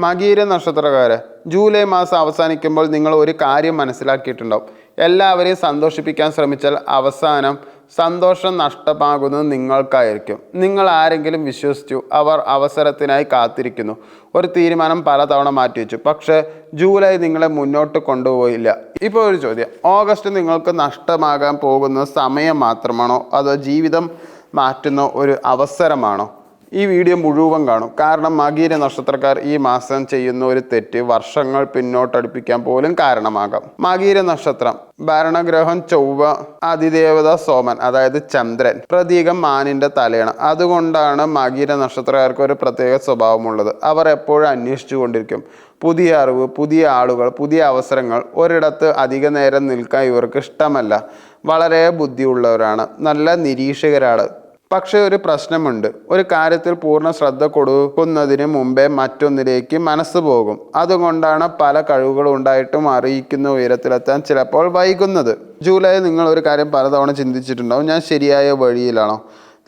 മകീര നക്ഷത്രക്കാര് July മാസം അവസാനിക്കുമ്പോൾ നിങ്ങൾ ഒരു കാര്യം മനസ്സിലാക്കിയിട്ടുണ്ടാവും. എല്ലാവരെയും സന്തോഷിപ്പിക്കാൻ ശ്രമിച്ചാൽ അവസാനം സന്തോഷം നഷ്ടമാകുന്നത് നിങ്ങൾക്കായിരിക്കും. നിങ്ങൾ ആരെങ്കിലും വിശ്വസിച്ചു, അവർ അവസരത്തിനായി കാത്തിരിക്കുന്നു, ഒരു തീരുമാനം പലതവണ മാറ്റിവെച്ചു, പക്ഷേ ജൂലൈ നിങ്ങളെ മുന്നോട്ട് കൊണ്ടുപോയില്ല. ഇപ്പോൾ ഒരു ചോദ്യം, ഓഗസ്റ്റ് നിങ്ങൾക്ക് നഷ്ടമാകാൻ പോകുന്ന സമയം മാത്രമാണോ അതോ ജീവിതം മാറ്റുന്ന ഒരു അവസരമാണോ? ഈ വീഡിയോ മുഴുവൻ കാണും. കാരണം മകീര നക്ഷത്രക്കാർ ഈ മാസം ചെയ്യുന്ന ഒരു തെറ്റ് വർഷങ്ങൾ പിന്നോട്ടടുപ്പിക്കാൻ പോലും കാരണമാകാം. മകീര നക്ഷത്രം ഭരണഗ്രഹം ചൊവ്വ, അതിദേവത സോമൻ അതായത് ചന്ദ്രൻ, പ്രതീകം മാനിന്റെ തലയാണ്. അതുകൊണ്ടാണ് മകീര നക്ഷത്രക്കാർക്ക് ഒരു പ്രത്യേക സ്വഭാവമുള്ളത്. അവർ എപ്പോഴും അന്വേഷിച്ചു കൊണ്ടിരിക്കും. പുതിയ അറിവ്, പുതിയ ആളുകൾ, പുതിയ അവസരങ്ങൾ. ഒരിടത്ത് അധിക നേരം നിൽക്കാൻ ഇവർക്ക് ഇഷ്ടമല്ല. വളരെ ബുദ്ധിയുള്ളവരാണ്, നല്ല നിരീക്ഷകരാണ്. പക്ഷേ ഒരു പ്രശ്നമുണ്ട്. ഒരു കാര്യത്തിൽ പൂർണ്ണ ശ്രദ്ധ കൊടുക്കുന്നതിന് മുമ്പേ മറ്റൊന്നിലേക്ക് മനസ്സ് പോകും. അതുകൊണ്ടാണ് പല കഴിവുകളും ഉണ്ടായിട്ടും അറിയിക്കുന്ന ഉയരത്തിലെത്താൻ ചിലപ്പോൾ വൈകുന്നത്. ജൂലൈ നിങ്ങൾ ഒരു കാര്യം പലതവണ ചിന്തിച്ചിട്ടുണ്ടാവും, ഞാൻ ശരിയായ വഴിയിലാണോ?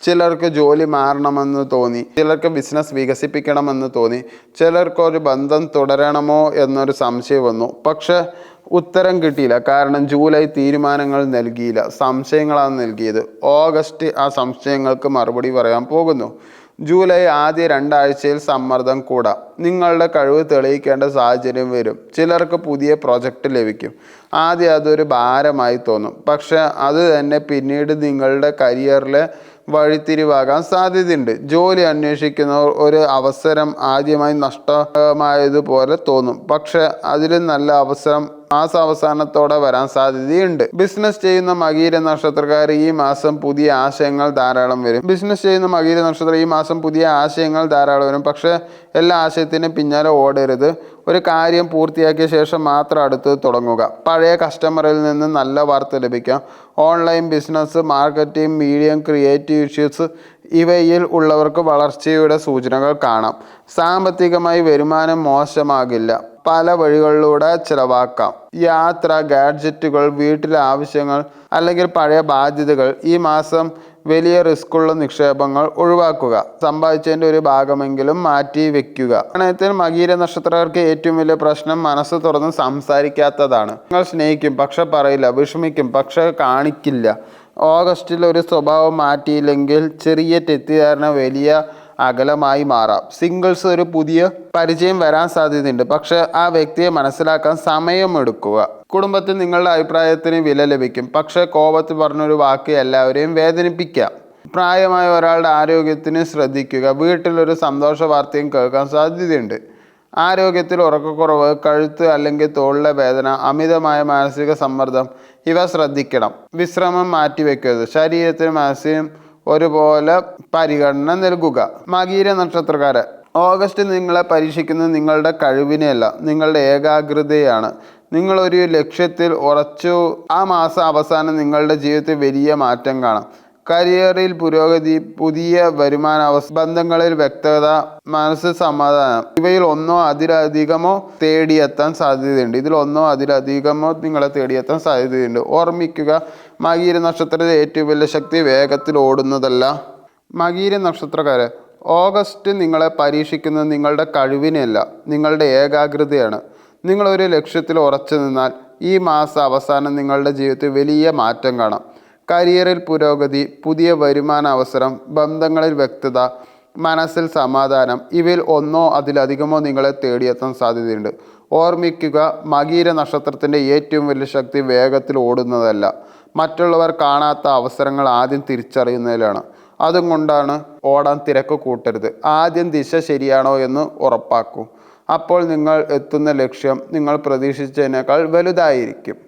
ചിലർക്ക് ജോലി മാറണമെന്ന് തോന്നി, ചിലർക്ക് ബിസിനസ് വികസിപ്പിക്കണമെന്ന് തോന്നി, ചിലർക്ക് ഒരു ബന്ധം തുടരണമോ എന്നൊരു സംശയം വന്നു. പക്ഷെ ഉത്തരം കിട്ടിയില്ല. കാരണം ജൂലൈ തീരുമാനങ്ങൾ നൽകിയില്ല, സംശയങ്ങളാണ് നൽകിയത്. ഓഗസ്റ്റ് ആ സംശയങ്ങൾക്ക് മറുപടി പറയാൻ പോകുന്നു. ജൂലൈ ആദ്യ 2 ആഴ്ചയിൽ സമ്മർദ്ദം കൂടാം. നിങ്ങളുടെ കഴിവ് തെളിയിക്കേണ്ട സാഹചര്യം വരും. ചിലർക്ക് പുതിയ പ്രോജക്റ്റ് ലഭിക്കും. ആദ്യം അതൊരു ഭാരമായി തോന്നും, പക്ഷെ അത് തന്നെ പിന്നീട് നിങ്ങളുടെ കരിയറിലെ വഴിത്തിരിവാകാൻ സാധ്യതയുണ്ട്. ജോലി അന്വേഷിക്കുന്നവർ ഒരു അവസരം ആദ്യമായി നഷ്ടമായതുപോലെ തോന്നും, പക്ഷെ അതിലും നല്ല അവസരം മാസാവസാനത്തോടെ വരാൻ സാധ്യതയുണ്ട്. ബിസിനസ് ചെയ്യുന്ന മകീര നക്ഷത്രക്കാർ ഈ മാസം പുതിയ ആശയങ്ങൾ ധാരാളം വരും. പക്ഷെ എല്ലാ ആശയത്തിനും പിന്നാലെ ഓടരുത്. ഒരു കാര്യം പൂർത്തിയാക്കിയ ശേഷം മാത്രം അടുത്തത് തുടങ്ങുക. പഴയ കസ്റ്റമറിൽ നിന്ന് നല്ല വാർത്ത ലഭിക്കാം. Online business, marketing, medium, creative issues ഇവയിൽ ഉള്ളവർക്ക് വളർച്ചയുടെ സൂചനകൾ കാണാം. സാമ്പത്തികമായി വരുമാനം മോശമാകില്ല. പല വഴികളിലൂടെ ചിലവാക്കാം. യാത്ര, ഗാഡ്ജറ്റുകൾ, വീട്ടിലെ ആവശ്യങ്ങൾ അല്ലെങ്കിൽ പഴയ ബാധ്യതകൾ. ഈ മാസം വലിയ റിസ്ക്കുള്ള നിക്ഷേപങ്ങൾ ഒഴിവാക്കുക. സമ്പാദിച്ചതിൻ്റെ ഒരു ഭാഗമെങ്കിലും മാറ്റി വെക്കുക. പ്രണയത്തിൽ മകീര നക്ഷത്രക്കാർക്ക് ഏറ്റവും വലിയ പ്രശ്നം മനസ്സ് തുറന്ന് സംസാരിക്കാത്തതാണ്. നിങ്ങൾ സ്നേഹിക്കും പക്ഷെ പറയില്ല, വിഷമിക്കും പക്ഷെ കാണിക്കില്ല. ഓഗസ്റ്റിൽ ഒരു സ്വഭാവം മാറ്റിയില്ലെങ്കിൽ ചെറിയ തെറ്റിദ്ധാരണ വലിയ അകലമായി മാറാം. സിംഗിൾസ് ഒരു പുതിയ പരിചയം വരാൻ സാധ്യതയുണ്ട്, പക്ഷെ ആ വ്യക്തിയെ മനസ്സിലാക്കാൻ സമയമെടുക്കുക. കുടുംബത്തിൽ നിങ്ങളുടെ അഭിപ്രായത്തിന് വില ലഭിക്കും, പക്ഷെ കോപത്തിൽ പറഞ്ഞൊരു വാക്ക് എല്ലാവരെയും വേദനിപ്പിക്കാം. പ്രായമായ ഒരാളുടെ ആരോഗ്യത്തിന് ശ്രദ്ധിക്കുക. വീട്ടിലൊരു സന്തോഷ വാർത്തയും കേൾക്കാൻ സാധ്യതയുണ്ട്. ആരോഗ്യത്തിൽ ഉറക്കക്കുറവ്, കഴുത്ത് അല്ലെങ്കിൽ തോളിലെ വേദന, അമിതമായ മാനസിക സമ്മർദ്ദം ഇവ ശ്രദ്ധിക്കണം. വിശ്രമം മാറ്റിവെക്കരുത്. ശരീരത്തിനും മനസ്സിനും ഒരുപോലെ പരിഗണന നൽകുക. മകീര നക്ഷത്രക്കാരെ, ഓഗസ്റ്റ് നിങ്ങളെ പരീക്ഷിക്കുന്നത് നിങ്ങളുടെ കഴിവിനെയല്ല, നിങ്ങളുടെ ഏകാഗ്രതയാണ്. നിങ്ങളൊരു ലക്ഷ്യത്തിൽ ഉറച്ചു. ആ മാസം അവസാനം നിങ്ങളുടെ ജീവിതത്തിൽ വലിയ മാറ്റം കാണാം. കരിയറിൽ പുരോഗതി, പുതിയ വരുമാന ബന്ധങ്ങളിൽ വ്യക്തത, മനസ്സ് സമാധാനം. ഇവയിൽ ഒന്നോ അതിലധികമോ തേടിയെത്താൻ സാധ്യതയുണ്ട്. നിങ്ങളെ തേടിയെത്താൻ സാധ്യതയുണ്ട്. ഓർമ്മിക്കുക, മകീര നക്ഷത്രത്തിലെ ഏറ്റവും വലിയ ശക്തി വേഗത്തിൽ ഓടുന്നതല്ല. മകീര നക്ഷത്രക്കാരെ, ഓഗസ്റ്റ് നിങ്ങളെ പരീക്ഷിക്കുന്നത് നിങ്ങളുടെ കഴിവിനെയല്ല, നിങ്ങളുടെ ഏകാഗ്രതയാണ്. നിങ്ങളൊരു ലക്ഷ്യത്തിൽ ഉറച്ചു നിന്നാൽ ഈ മാസം അവസാനം നിങ്ങളുടെ ജീവിതത്തിൽ വലിയ മാറ്റം കാണാം. കരിയറിൽ പുരോഗതി, പുതിയ വരുമാന അവസരം, ബന്ധങ്ങളിൽ വ്യക്തത, മനസ്സിൽ സമാധാനം. ഇവയിൽ ഒന്നോ അതിലധികമോ നിങ്ങളെ തേടിയെത്താൻ സാധ്യതയുണ്ട്. ഓർമ്മിക്കുക, മകീര നക്ഷത്രത്തിൻ്റെ ഏറ്റവും വലിയ ശക്തി വേഗത്തിൽ ഓടുന്നതല്ല, മറ്റുള്ളവർ കാണാത്ത അവസരങ്ങൾ ആദ്യം തിരിച്ചറിയുന്നതിലാണ്. അതുകൊണ്ടാണ് ഓടാൻ തിരക്ക് കൂട്ടരുത്. ആദ്യം ദിശ ശരിയാണോ എന്ന് ഉറപ്പാക്കൂ. അപ്പോൾ നിങ്ങൾ എത്തുന്ന ലക്ഷ്യം നിങ്ങൾ പ്രതീക്ഷിച്ചതിനേക്കാൾ വലുതായിരിക്കും.